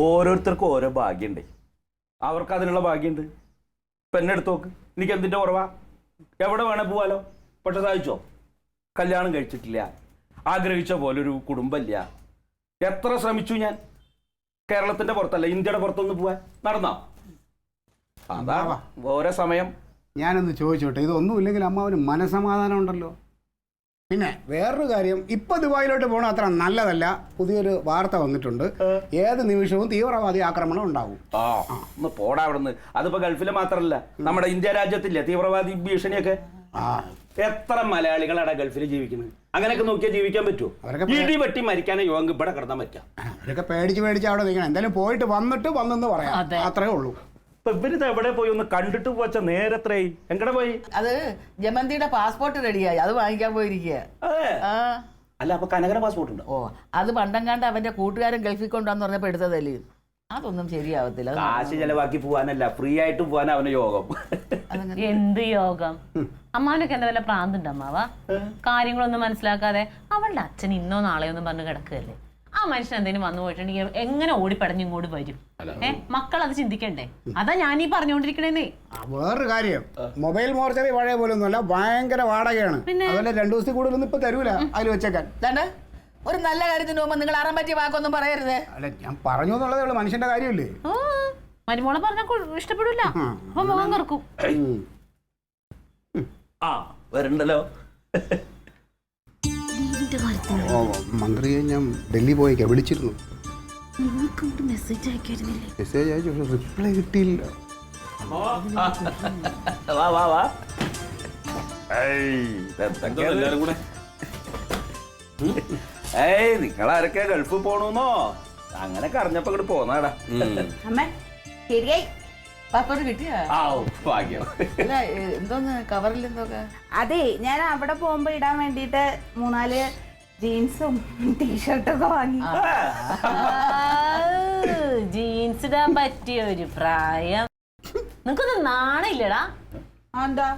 ഓരോരുത്തർക്കും ഓരോ ഭാഗ്യമുണ്ട്. അവർക്ക് അതിനുള്ള ഭാഗ്യമുണ്ട്. ഇപ്പം എന്നെ എടുത്ത് നോക്ക്, എനിക്ക് എന്തിൻ്റെ കുറവാ? എവിടെ വേണേ പോവാലോ. പക്ഷെ സാധിച്ചോ? കല്യാണം കഴിച്ചിട്ടില്ല, ആഗ്രഹിച്ച പോലെ ഒരു കുടുംബമില്ല. എത്ര ശ്രമിച്ചു ഞാൻ. കേരളത്തിൻ്റെ പുറത്തല്ല, ഇന്ത്യയുടെ പുറത്തൊന്ന് പോവാൻ നടന്നോ? അതാ ഓരോ സമയം. ഞാനൊന്ന് ചോദിച്ചോട്ടെ, ഇതൊന്നുമില്ലെങ്കിൽ അമ്മാവന് മനസമാധാനം ഉണ്ടല്ലോ. പിന്നെ വേറൊരു കാര്യം, ഇപ്പൊ ദുബായിലോട്ട് പോകണം അത്ര നല്ലതല്ല. പുതിയൊരു വാർത്ത വന്നിട്ടുണ്ട്, ഏത് നിമിഷവും തീവ്രവാദി ആക്രമണം ഉണ്ടാവും. ഒന്ന് പോടാ അവിടുന്ന്. അതിപ്പോ ഗൾഫിലെ മാത്രമല്ല, നമ്മുടെ ഇന്ത്യ രാജ്യത്തില്ലേ തീവ്രവാദി ഭീഷണിയൊക്കെ. എത്ര മലയാളികളാണ് ഗൾഫിൽ ജീവിക്കുന്നത്? അങ്ങനെയൊക്കെ നോക്കിയാൽ ജീവിക്കാൻ പറ്റുമോ? ഇടി വെട്ടി മരിക്കാനേ യോഗം ഇവിടെ കിടന്നാൻ പറ്റാം. അവരൊക്കെ പേടിച്ച് അവിടെ നിൽക്കണം. എന്തായാലും പോയിട്ട് വന്നെന്ന് പറയാം, അത്രേ ഉള്ളൂ. ഇവരിത് എവിടെ പോയി ഒന്ന് കണ്ടിട്ട് പോച്ച നേരത്രേ എങ്ങടെ പോയി? അത് ജമന്തിയുടെ പാസ്പോർട്ട് റെഡിയായി, അത് വാങ്ങിക്കാൻ പോയിരിക്കുക. അല്ല, അപ്പൊ കനകര പാസ്പോർട്ട് ഉണ്ടോ? ഓ, അത് പണ്ടങ്ങാണ്ട് അവന്റെ കൂട്ടുകാരൻ ഗൾഫിൽ കൊണ്ടുവന്ന് പറഞ്ഞപ്പോ എടുത്തതല്ലേ. അതൊന്നും ശരിയാവത്തില്ല. കാശ് ചെലവാക്കി പോവാനല്ല, ഫ്രീ ആയിട്ട് പോവാൻ അവന് യോഗം. എന്ത് യോഗം? അമ്മാവനൊക്കെ എന്താ വല്ല പ്രാന്തുണ്ട് അമ്മാവ? കാര്യങ്ങളൊന്നും മനസ്സിലാക്കാതെ അവളുടെ അച്ഛൻ ഇന്നോ നാളെയോ ഒന്നും പറഞ്ഞ് കിടക്കുകയല്ലേ. ആ മനുഷ്യൻ എന്തെങ്കിലും വന്നു പോയിട്ടുണ്ടെങ്കിൽ എങ്ങനെ ഓടിപ്പടഞ്ഞ് ഇങ്ങോട്ട് വരും? മക്കൾ അത് ചിന്തിക്കണ്ടേ? അതാ ഞാനീ പറഞ്ഞുകൊണ്ടിരിക്കണേന്നേ. വേറൊരു കാര്യം, മൊബൈൽ മോർച്ചറി പഴയ പോലെ ഒന്നുമല്ല, ഭയങ്കര വാടകയാണ്. അതുപോലെ 2 ദിവസത്തിൽ കൂടുതലൊന്നും ഇപ്പൊ തരൂല. അതിൽ വെച്ചേക്കാൻ ഒരു നല്ല കാര്യത്തിന് പോകുമ്പോ നിങ്ങൾ അറാൻ പറ്റിയ വാക്കൊന്നും പറയരുതേ. അല്ല, ഞാൻ പറഞ്ഞു എന്നുള്ളതേ ഉള്ളൂ, മനുഷ്യന്റെ കാര്യമല്ലേ. മരുമോളെ പറഞ്ഞാൽ ഇഷ്ടപ്പെടില്ല, അപ്പൊ മുഖം കറക്കും. വരണ്ടല്ലോ. മന്ത്രിയെ ഞാൻ ഡൽഹി പോയേക്കാ, വിളിച്ചിരുന്നു. മെസ്സേജ് അയച്ചു, പക്ഷെ റിപ്ലൈ കിട്ടിയില്ല. നിങ്ങളാരൊക്കെ ഗൾഫിൽ പോണോന്നോ അങ്ങനെയൊക്കെ അറിഞ്ഞപ്പോ ഇങ്ങോട്ട് പോന്നാടാ. ശരിയായി പാസ്പോർട്ട് കിട്ടിയാ? എന്തോന്ന് കവറിൽ എന്തൊക്കെ? അതെ, ഞാൻ അവിടെ പോകുമ്പോ ഇടാൻ വേണ്ടിട്ട് 3-4 ജീൻസും ടീഷർട്ടൊക്കെ വാങ്ങി. ജീൻസ് ഇടാൻ പറ്റിയ ഒരു പ്രായം. നിനക്കൊന്നും നാണയില്ലടാ? എന്താ,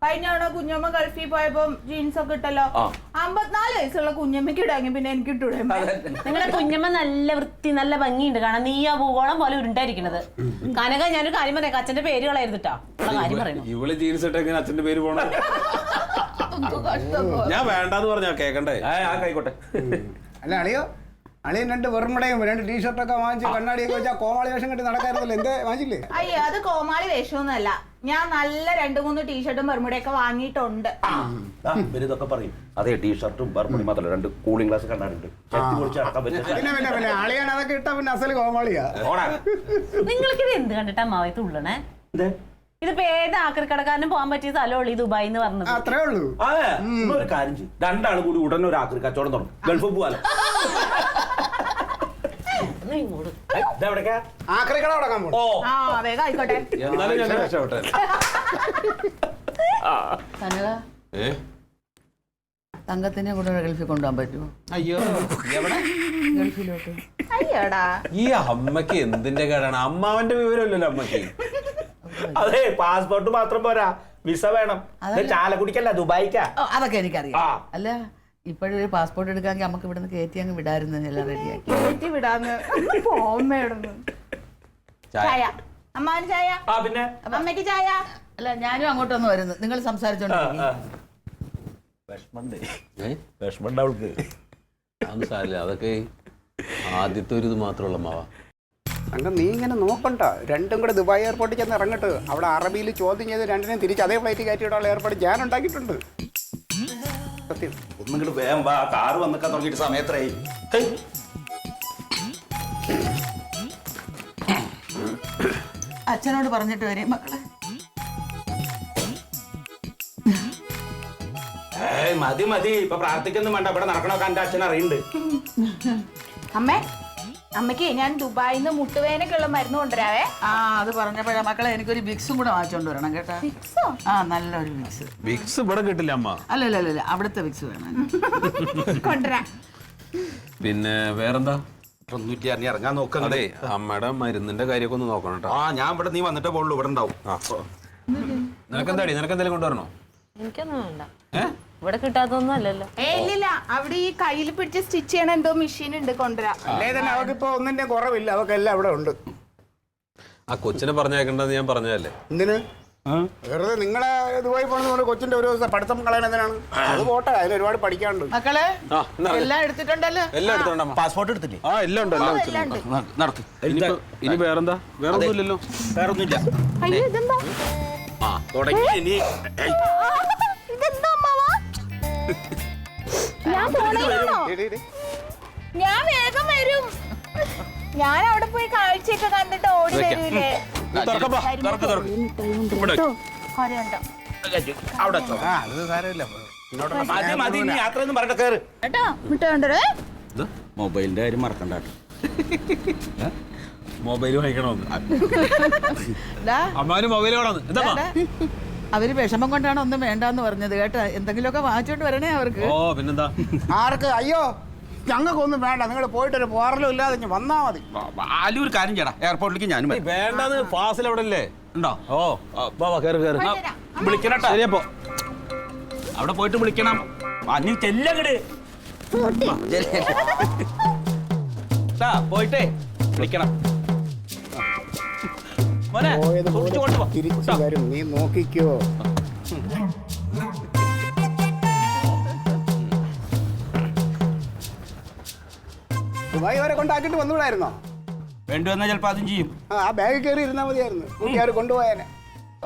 കഴിഞ്ഞ തവണ കുഞ്ഞമ്മ ഗൾഫിൽ പോയപ്പോ ജീൻസ് ഒക്കെ ഇട്ടല്ലോ. 54 വയസ്സുള്ള കുഞ്ഞമ്മയ്ക്ക് ഇടാങ്ങി, പിന്നെ എനിക്ക് ഇട്ടൂടെ? നിങ്ങളുടെ കുഞ്ഞമ്മ നല്ല വൃത്തി, നല്ല ഭംഗിയുണ്ട് കാണാൻ. നീ ആ ഭൂഗോളം പോലെ ഉരുണ്ടായിരിക്കണത്. കനക, ഞാനൊരു കാര്യം പറയാം, അച്ഛന്റെ പേര് കളയരുതിട്ടാ. കാര്യം പറയുന്നു. ഇവള് ജീൻസ് ഇട്ടെങ്ങനെ അച്ഛന്റെ പേര് പോണ? ഞാൻ വേണ്ടാന്ന് പറഞ്ഞാ കേക്കണ്ടേ? ആയിക്കോട്ടെ. അല്ല അളിയോ, അളിയൻ 2 വെറുമടയും 2 ടീഷർട്ടൊക്കെ വാങ്ങിച്ച് കണ്ണാടിയൊക്കെ വെച്ചാൽ കോമാളി വേഷം കെട്ടി നടക്കാറുണ്ടല്ലോ. എന്തേ വാങ്ങിച്ചില്ലേ? അയ്യോ, അത് കോമാളി വേഷമൊന്നുമല്ല. ഞാൻ നല്ല 2-3 ടീഷർട്ടും ബർമുടയൊക്കെ വാങ്ങിയിട്ടുണ്ട്. ഇവരിതൊക്കെ പറയും. അതെ, ടീഷർട്ടും ബർമുടി മാത്രമല്ല, 2 കൂളിംഗ് ഗ്ലാസ് കണ്ണാടിണ്ട്. പിന്നെ അളിയാൻ അതൊക്കെ ഇട്ടാ പിന്നെ അസല് കോമാളിയാ. നിങ്ങൾക്കിത് എന്ത് കണ്ടിട്ടാ അമ്മാവി തുള്ളണേ? ഇതിപ്പോ ഏത് ആക്രിക്കടക്കാരനും പോകാൻ പറ്റിയ സ്ഥലമുള്ളൂ ഈ ദുബായി എന്ന് പറഞ്ഞത്. അത്രേ ഉള്ളൂ. ഒരു കാര്യം ചെയ്യും, 2 ആൾ കൂടി ഉടനെ ഒരു ആക്രി കച്ചവടം തുടങ്ങും. ഗൾഫിൽ പോവാലോ. വേഗം ആയിക്കോട്ടെ. എന്നാലും ഞാൻ രക്ഷപ്പെട്ടെ. തങ്കത്തിനെ കൂടെ ഗൾഫിൽ കൊണ്ടുപോകാൻ പറ്റുമോ? അയ്യോ, എവിടെ? ഗൾഫിലോട്ട്. അയ്യോടാ, ഈ അമ്മക്ക് എന്തിന്റെ കേടാണ്? അമ്മാവന്റെ വിവരമല്ലല്ലോ അമ്മക്ക്. അതെ, പാസ്പോർട്ട് മാത്രം പോരാ, വിസ വേണം. ചാലക്കുടിക്കല്ല, ദുബായിക്കാ. അതൊക്കെ എനിക്കറിയാം. അല്ല, ഇപ്പോഴൊരു പാസ്പോർട്ട് എടുക്കാമെങ്കിൽ നമുക്ക് ഇവിടുന്ന് കയറ്റി അങ്ങ് വിടായിരുന്നു. എല്ലാം റെഡിയാക്കി കയറ്റി വിടാന്ന് പോമ്മേടുന്നു. ചായ അമ്മാവന് ചായ. പിന്നെ അമ്മയ്ക്ക് ചായ. അല്ല, ഞാനും അങ്ങോട്ടൊന്ന് വരുന്നു. നിങ്ങൾ സംസാരിച്ചോണ്ടിരിക്കും. വിഷമണ്ട് അവൾക്ക്. അതൊന്നും സാരില്ല, അതൊക്കെ ആദ്യത്തെ ഒരു ഇത് മാത്രമുള്ള മാവാ. അങ്ങനെ നീ ഇങ്ങനെ നോക്കണ്ട. 2ഉം കൂടെ ദുബായ് എയർപോർട്ടിൽ ചെന്ന് ഇറങ്ങട്ട്. അവിടെ അറബിയിൽ ചോദ്യം ചെയ്ത് 2നെയും തിരിച്ച് അതേ ഫ്ലൈറ്റ് കയറ്റിയിട്ടുള്ള ഏർപ്പാട് ഞാൻ ഉണ്ടാക്കിയിട്ടുണ്ട്. സത്യം. ഒന്നിങ്ങോട്ട് വേഗം വാ, കാറ് വന്നൊക്കെ തുടങ്ങിയിട്ട് സമയത്രയായി. അച്ഛനോട് പറഞ്ഞിട്ട് വരും മക്കളെ. മതി, ഇപ്പൊ പ്രാർത്ഥിക്കൊന്നും വേണ്ട. ഇവിടെ നടക്കണൊക്കെ എന്റെ അച്ഛൻ അറിയുന്നുണ്ട്. അമ്മയ്ക്ക് ഞാൻ ദുബായിന്ന് മുട്ടുവേനക്കുള്ള മരുന്ന് കൊണ്ടുവരാവേ. അത് പറഞ്ഞപ്പോഴാ മക്കളെ, എനിക്കൊരു വിക്സും കൂടെ വാങ്ങിച്ചോണ്ട് വരണം കേട്ടാ. നല്ലൊരു വിക്സ്. വിക്സ് ഇവിടെ കിട്ടില്ല അമ്മ. അല്ലല്ല, അവിടുത്തെ വിക്സ് വേണം. കൊണ്ടുവരാ. പിന്നെ വേറെന്താ? ഇറങ്ങാൻ നോക്കാം. അതെ, അമ്മയുടെ മരുന്നിന്റെ കാര്യമൊക്കെ ഒന്ന് നോക്കണം കേട്ടോ. ഞാൻ ഇവിടെ നീ വന്നിട്ടേ പോളൂ, ഇവിടെ ഉണ്ടാവും. നിനക്കെന്താടി, നിനക്കെന്തായാലും കൊണ്ടുവരണോ? എനിക്കൊന്നും വേണ്ട. ഇവിടെ കിട്ടാത്തൊന്നും അല്ലല്ലോ. ഇല്ലില്ല, അവിടെ ഈ കയ്യിൽ പിടിച്ച് സ്റ്റിച്ച് ചെയ്യണ എന്തോ മെഷീൻ ഉണ്ട്, കൊണ്ടുവരാം. അല്ലേ തന്നെ അവക്കിപ്പോ ഒന്നിന്റെ കുറവില്ല, അവക്കെല്ലാം അവിടെ ഉണ്ട്. ആ കൊച്ചിനെ പറഞ്ഞേക്കണ്ടെന്ന് ഞാൻ പറഞ്ഞതല്ലേ. എന്തിന് വെറുതെ നിങ്ങളെ ദുബായി പോണെന്ന് കൊച്ചിന്റെ ഒരു ദിവസം പഠിത്തം കളയണതിനാണ്. അത് പോട്ടെ, അതിന് ഒരുപാട് പഠിക്കാനുണ്ട്. മക്കളെ എല്ലാം എടുത്തിട്ടുണ്ടല്ലോ. എല്ലാം എടുത്തോണ്ടമ്മ. പാസ്പോർട്ട് എടുത്തില്ലേ? ആ എല്ലാം ഉണ്ട്, എല്ലാം വെച്ചിട്ടുണ്ട്. നടക്ക്. ഇനി വേറെന്താ? വേറെ ഒന്നുമില്ലല്ലോ. വേറൊന്നുമില്ല. അയ്യോ, ഇതെന്താ? ആ തുടങ്ങി. ഇനി ഇതെന്താ അമ്മാവാ? ഞാൻ പോണേന്നോ? ഞാൻ വേഗം വരും. ഞാൻ അവിടെ പോയി കാഴ്ചയൊക്കെ കണ്ടിട്ട് ഓടി വരൂലേ? തുറക്കപ്പാ, തുറക്ക്. ഇവിടെ വെക്ക്. കരയണ്ട അവിടെ വെച്ചോ. ആ അത് സാരമില്ല. മതി മതി, ഇനി യാത്രയൊന്നും പറയട്ടെ, കയറ്. കേട്ടോ, മിട്ടേ. മൊബൈലിന്റെ കാര്യം മറക്കണ്ട. മൊബൈൽ വാങ്ങിക്കണമെന്ന് അമ്മാനും മൊബൈൽ വേണമെന്ന്. എന്താ അവര് വിഷമം കൊണ്ടാണ് ഒന്നും വേണ്ടെന്ന് പറഞ്ഞത് കേട്ടോ. എന്തെങ്കിലുമൊക്കെ വാങ്ങിച്ചോണ്ട് വരണേ അവർക്ക്. ഓ പിന്നെന്താ? ആർക്ക്? അയ്യോ ഞങ്ങൾക്കൊന്നും വേണ്ട, നിങ്ങൾ പോയിട്ടൊരു പോറലും ഇല്ലാതെ ഇങ്ങ് വന്നാ മതി. ആലു ഒരു കാര്യം ചെയ്യടാ, എയർപോർട്ടിലേക്ക് ഞാനും വരാം. വേണ്ടെന്ന് ഫാസിൽ അവിടെ അല്ലേ? ഉണ്ടോ? ഓ വാ കയറി കയറി. വിളിക്കണട്ടാ. ശരിയപ്പോ അവിടെ പോയിട്ട് വിളിക്കണം. നീ ചെല്ലങ്ങട് പോയിട്ടേ വിളിക്കണം. മോനെ, പോയത് സൂക്ഷിച്ച് കൊണ്ടുപോ. തിരിച്ചു വരും, നീ നോക്കിക്കോ. ദുബായ് വരെ കൊണ്ടാക്കിട്ട് വന്നുകൂടായിരുന്നോ? വേണ്ടി വന്നാൽ ചിലപ്പോ അതും ചെയ്യും. ആ ബാഗിൽ കയറി ഇരുന്നാ മതിയായിരുന്നു, കൂട്ടുകാർ കൊണ്ടുപോയാനെ.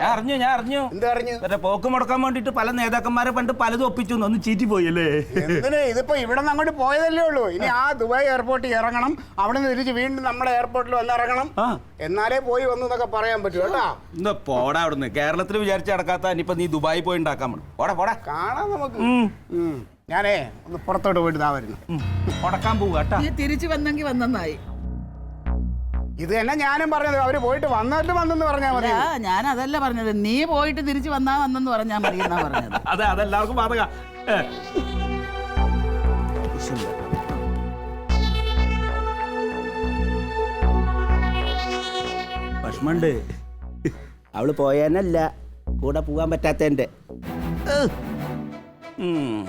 ഞാൻ അറിഞ്ഞു. എന്ത് അറിഞ്ഞു? മറ്റേ പോക്ക് മുടക്കാൻ വേണ്ടിട്ട് പല നേതാക്കന്മാരെ പണ്ട് പലതും ഒപ്പിച്ചു, ഒന്ന് ചീറ്റി പോയല്ലേ. എന്തിന്? ഇതിപ്പോ ഇവിടെ നിന്ന് അങ്ങോട്ട് പോയതല്ലേ ഉള്ളൂ. ഇനി ആ ദുബായ് എയർപോർട്ടിൽ ഇറങ്ങണം, അവിടെ നിന്ന് തിരിച്ച് വീണ്ടും നമ്മുടെ എയർപോർട്ടിൽ വന്ന് ഇറങ്ങണം. എന്നാലേ പോയി വന്നു എന്നൊക്കെ പറയാൻ പറ്റൂ കേട്ടാ. എന്താ പോടാ അവിടുന്ന്. കേരളത്തിൽ വിചാരിച്ച് നടക്കാത്ത ഇനിയിപ്പോ നീ ദുബായി പോയി ഉണ്ടാക്കാൻ വേണം. പോടാ കാണാം നമുക്ക്. ഞാനേ ഒന്ന് പുറത്തോട്ട് പോയിട്ട് ഇതാ വരുന്നു. ഉടക്കാൻ പോവുക കേട്ടാ. നീ തിരിച്ചു വന്നെങ്കിൽ വന്നെന്നായി. ഇത് തന്നെ ഞാനും പറഞ്ഞത്, അവര് പോയിട്ട് വന്നിട്ട് വന്നെന്ന് പറഞ്ഞാൽ മതി. ഞാൻ അതല്ല പറഞ്ഞത്, നീ പോയിട്ട് തിരിച്ചു വന്നെന്ന് പറഞ്ഞാ മതി എന്നാ പറഞ്ഞത്. അതെ, അതെല്ലാവർക്കും ബാധക. വിഷമുണ്ട്. അവള് പോയാനല്ല, കൂടെ പോകാൻ പറ്റാത്തതിന്റെ. ഉം.